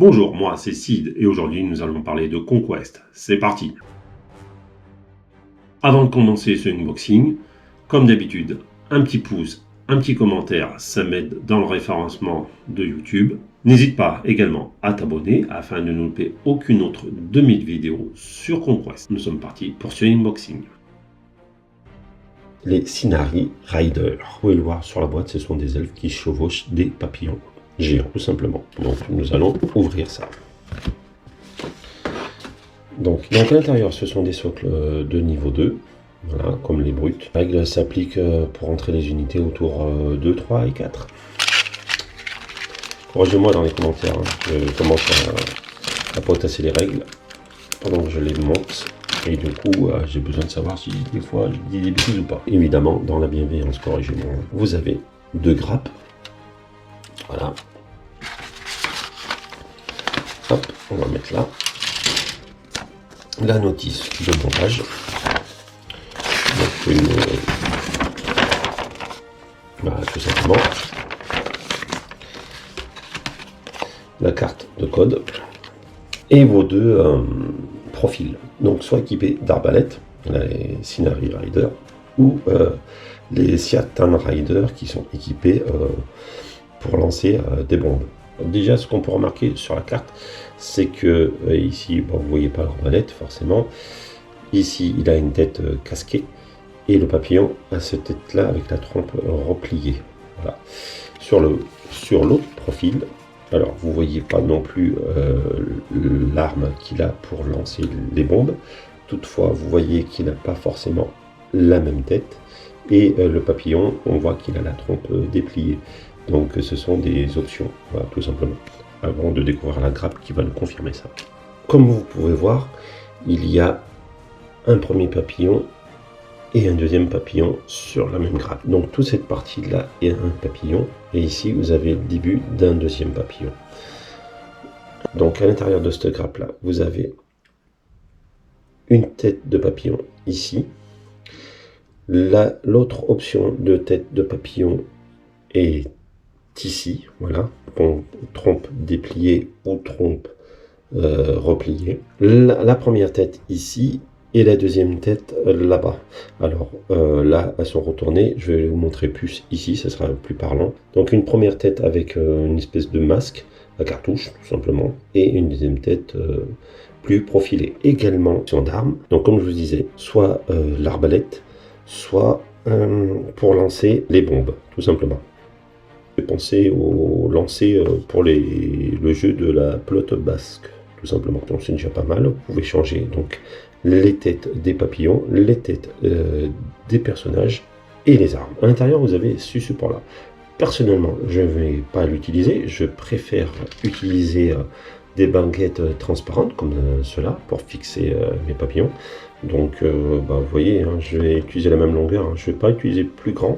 Bonjour, moi c'est Sid et aujourd'hui nous allons parler de Conquest. C'est parti. Avant de commencer ce unboxing, comme d'habitude, un petit pouce, un petit commentaire, ça m'aide dans le référencement de YouTube. N'hésite pas également à t'abonner afin de ne louper aucune autre de mes vidéos sur Conquest. Nous sommes partis pour ce unboxing. Les Cinari Riders. Vous pouvez le voir sur la boîte, ce sont des elfes qui chevauchent des papillons géants, tout simplement. Donc nous allons ouvrir ça. Donc à l'intérieur, ce sont des socles de niveau 2, voilà, comme les brutes. La règle s'applique pour entrer les unités autour 2, 3 et 4. Corrigez-moi dans les commentaires, hein. Je commence à potasser les règles pendant que je les monte. Et du coup, j'ai besoin de savoir si des fois je dis des bêtises ou pas. Évidemment, dans la bienveillance, corrigez-moi, vous avez 2 grappes. Voilà. Hop, on va mettre là. La notice de montage. Donc voilà, tout simplement. La carte de code. Et vos 2 profils. Donc soit équipés d'arbalètes, les Cinari Riders, ou les Ciatan Riders qui sont équipés pour lancer des bombes. Déjà, ce qu'on peut remarquer sur la carte, c'est que ici, bon, vous ne voyez pas l'arbalète forcément. Ici, il a une tête casquée et le papillon a cette tête-là avec la trompe repliée. Voilà. Sur l'autre profil, alors vous ne voyez pas non plus l'arme qu'il a pour lancer les bombes. Toutefois, vous voyez qu'il n'a pas forcément la même tête. Et le papillon, on voit qu'il a la trompe dépliée. Donc ce sont des options, voilà, tout simplement, avant de découvrir la grappe qui va nous confirmer ça. Comme vous pouvez voir, il y a un premier papillon et un deuxième papillon sur la même grappe. Donc toute cette partie-là est un papillon, et ici vous avez le début d'un deuxième papillon. Donc à l'intérieur de cette grappe-là, vous avez une tête de papillon ici. L'autre option de tête de papillon est ici, voilà, trompe dépliée ou trompe repliée. La première tête ici et la deuxième tête là-bas. Alors là, elles sont retournées, je vais vous montrer plus ici, ça sera plus parlant. Donc une première tête avec une espèce de masque à cartouche, tout simplement, et une deuxième tête plus profilée. Également, sur d'armes, donc comme je vous disais, soit l'arbalète, soit pour lancer les bombes, tout simplement. Penser au lancer pour le jeu de la pelote basque, tout simplement. Donc c'est déjà pas mal. Vous pouvez changer donc les têtes des papillons, les têtes des personnages et les armes. À l'intérieur, vous avez ce support-là. Personnellement, je ne vais pas l'utiliser. Je préfère utiliser des baguettes transparentes comme cela pour fixer mes papillons. Donc, vous voyez, hein, je vais utiliser la même longueur. Hein. Je ne vais pas utiliser plus grand.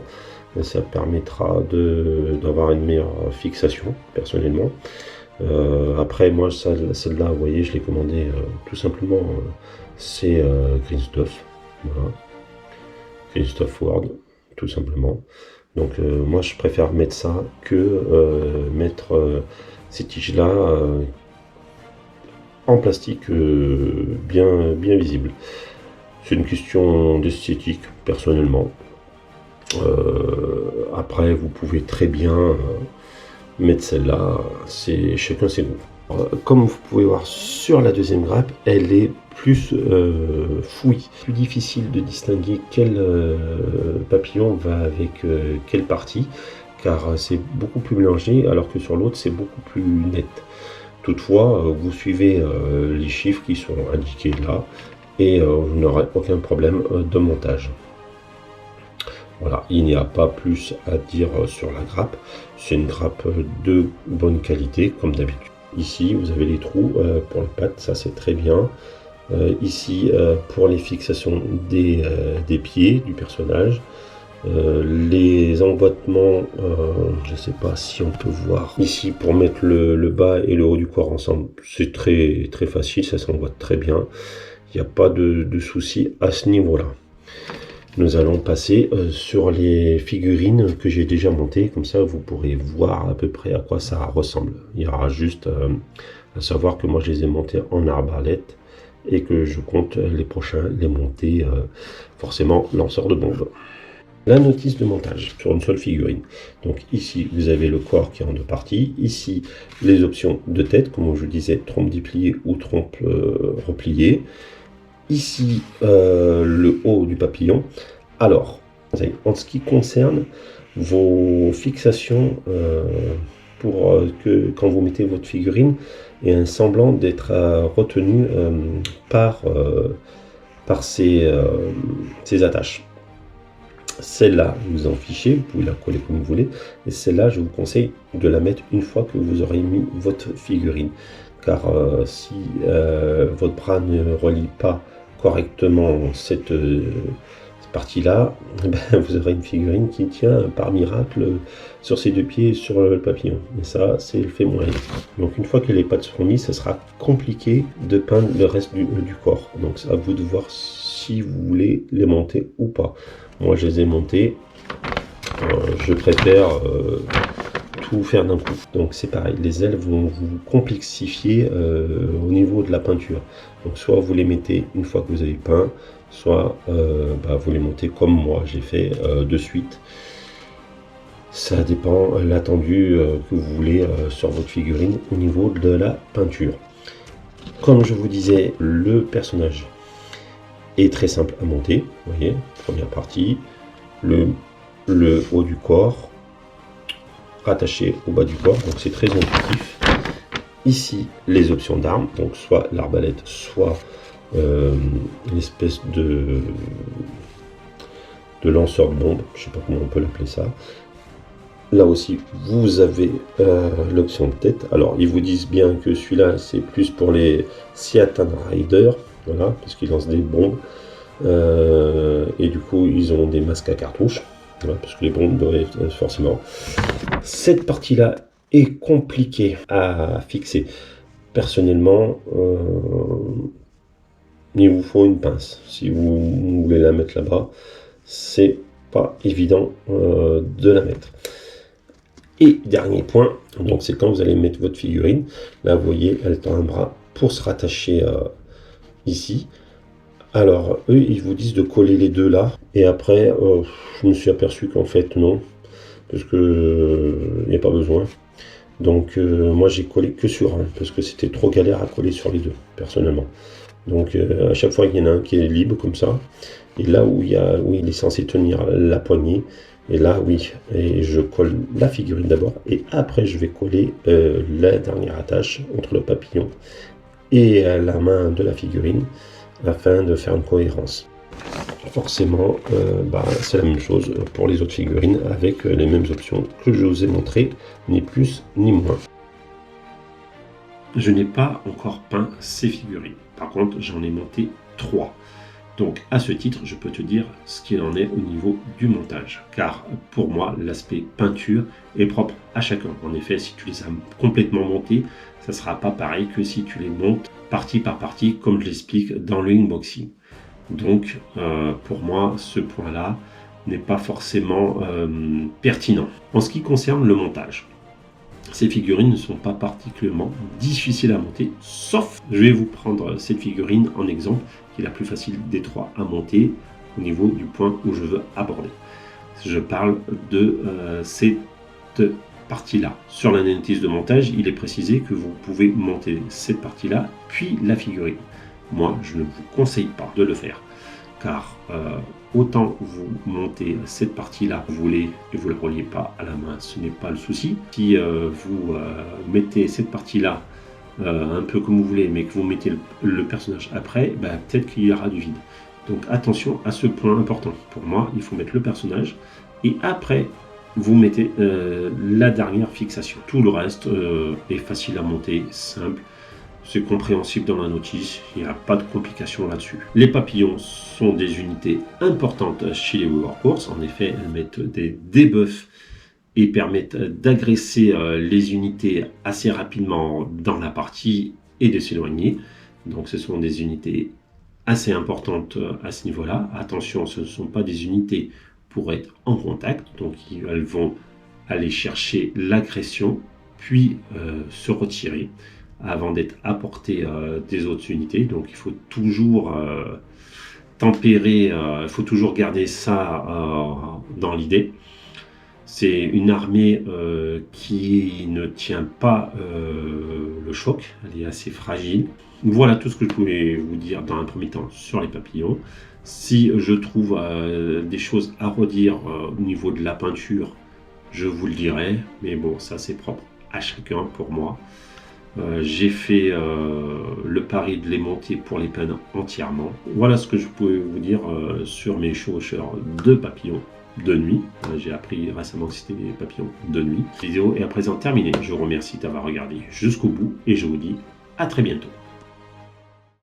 Ça permettra d'avoir une meilleure fixation, personnellement. Après, moi, celle-là, vous voyez, je l'ai commandée tout simplement. C'est Greenstuff. Voilà. Greenstuff World, tout simplement. Donc, moi, je préfère mettre ça que mettre ces tiges-là en plastique bien visible. C'est une question d'esthétique, personnellement. Après, vous pouvez très bien mettre celle-là, c'est chacun ses goûts. Comme vous pouvez voir sur la deuxième grappe, elle est plus fouillie, plus difficile de distinguer quel papillon va avec quelle partie, car c'est beaucoup plus mélangé, alors que sur l'autre c'est beaucoup plus net. Toutefois, vous suivez les chiffres qui sont indiqués là, et vous n'aurez aucun problème de montage. Voilà, il n'y a pas plus à dire sur la grappe. C'est une grappe de bonne qualité, comme d'habitude. Ici, vous avez les trous pour les pattes, ça c'est très bien. Ici, pour les fixations des pieds du personnage. Les emboîtements, je ne sais pas si on peut voir. Ici, pour mettre le bas et le haut du corps ensemble, c'est très facile, ça s'emboîte très bien. Il n'y a pas de souci à ce niveau-là. Nous allons passer sur les figurines que j'ai déjà montées, comme ça vous pourrez voir à peu près à quoi ça ressemble. Il y aura juste À savoir que moi je les ai montés en arbalète et que je compte les prochains les monter forcément lanceur de bombes. La notice de montage sur une seule figurine. Donc ici, vous avez le corps qui est en deux parties. Ici, les options de tête, comme je disais, trompe dépliée ou trompe repliée. Ici, le haut du papillon. Alors, en ce qui concerne vos fixations, pour que quand vous mettez votre figurine, il y a un semblant d'être retenu par ces attaches. Celle-là, vous en fichez, vous pouvez la coller comme vous voulez. Et celle-là, je vous conseille de la mettre une fois que vous aurez mis votre figurine. Car si votre bras ne relie pas correctement cette partie-là, ben, vous aurez une figurine qui tient par miracle sur ses deux pieds et sur le papillon. Et ça, c'est le fait moyen. Donc une fois que les pattes seront mises, ce sera compliqué de peindre le reste du corps. Donc c'est à vous de voir si vous voulez les monter ou pas. Moi, je les ai montés. Je préfère tout faire d'un coup. Donc, c'est pareil. Les ailes vont vous complexifier au niveau de la peinture. Donc, soit vous les mettez une fois que vous avez peint, soit vous les montez comme moi j'ai fait de suite. Ça dépend l'attendu que vous voulez sur votre figurine au niveau de la peinture. Comme je vous disais, le personnage est très simple à monter. Vous voyez, première partie, le haut du corps rattaché au bas du corps, donc c'est très intuitif. Ici, les options d'armes, donc soit l'arbalète, soit une espèce de lanceur de bombe, je sais pas comment on peut l'appeler ça. Là aussi, vous avez l'option de tête. Alors, ils vous disent bien que celui-là, c'est plus pour les Seatan Riders, voilà, parce qu'ils lancent des bombes. Et du coup, ils ont des masques à cartouches, voilà, parce que les bombes doivent être forcément. Cette partie-là est compliquée à fixer. Personnellement, il vous faut une pince. Si vous voulez la mettre là-bas, c'est pas évident de la mettre. Et dernier point, donc c'est quand vous allez mettre votre figurine. Là, vous voyez, elle tend un bras pour se rattacher ici. Alors, eux, ils vous disent de coller les deux là. Et après, je me suis aperçu qu'en fait, non. Parce que il n'y a pas besoin. Donc, moi, j'ai collé que sur un. Parce que c'était trop galère à coller sur les deux, personnellement. Donc, à chaque fois, il y en a un qui est libre, comme ça. Et là où il est censé tenir la poignée. Et là, oui. Et je colle la figurine d'abord. Et après, je vais coller la dernière attache entre le papillon et la main de la figurine, afin de faire une cohérence. Forcément, c'est la même chose pour les autres figurines avec les mêmes options que je vous ai montrées, ni plus ni moins. Je n'ai pas encore peint ces figurines. Par contre, j'en ai monté 3. Donc, à ce titre, je peux te dire ce qu'il en est au niveau du montage. Car pour moi, l'aspect peinture est propre à chacun. En effet, si tu les as complètement montés, ça ne sera pas pareil que si tu les montes partie par partie, comme je l'explique dans le unboxing. Donc, pour moi, ce point-là n'est pas forcément pertinent. En ce qui concerne le montage, ces figurines ne sont pas particulièrement difficiles à monter, sauf, je vais vous prendre cette figurine en exemple, qui est la plus facile des trois à monter au niveau du point où je veux aborder. Je parle de cette partie-là. Sur la notice de montage, il est précisé que vous pouvez monter cette partie-là, puis la figurine. Moi, je ne vous conseille pas de le faire, car autant vous montez cette partie-là, vous voulez, et vous ne la reliez pas à la main, ce n'est pas le souci. Si vous mettez cette partie-là un peu comme vous voulez, mais que vous mettez le personnage après, peut-être qu'il y aura du vide. Donc attention à ce point important. Pour moi, il faut mettre le personnage, et après, vous mettez la dernière fixation. Tout le reste est facile à monter, simple. C'est compréhensible dans la notice, il n'y a pas de complications là-dessus. Les papillons sont des unités importantes chez les Warhorse. En effet, elles mettent des debuffs et permettent d'agresser les unités assez rapidement dans la partie et de s'éloigner. Donc ce sont des unités assez importantes à ce niveau-là. Attention, ce ne sont pas des unités pour être en contact, donc elles vont aller chercher l'agression, puis se retirer. avant d'être apporté des autres unités. Donc il faut toujours tempérer, il faut toujours garder ça dans l'idée. C'est une armée qui ne tient pas le choc, elle est assez fragile. Voilà tout ce que je pouvais vous dire dans un premier temps sur les papillons. Si je trouve des choses à redire au niveau de la peinture, je vous le dirai, mais bon, ça c'est propre à chacun pour moi. J'ai fait le pari de les monter pour les peindre entièrement. Voilà ce que je pouvais vous dire sur mes chevaucheurs de papillons de nuit. J'ai appris récemment que c'était des papillons de nuit. La vidéo est à présent terminée. Je vous remercie d'avoir regardé jusqu'au bout et je vous dis à très bientôt.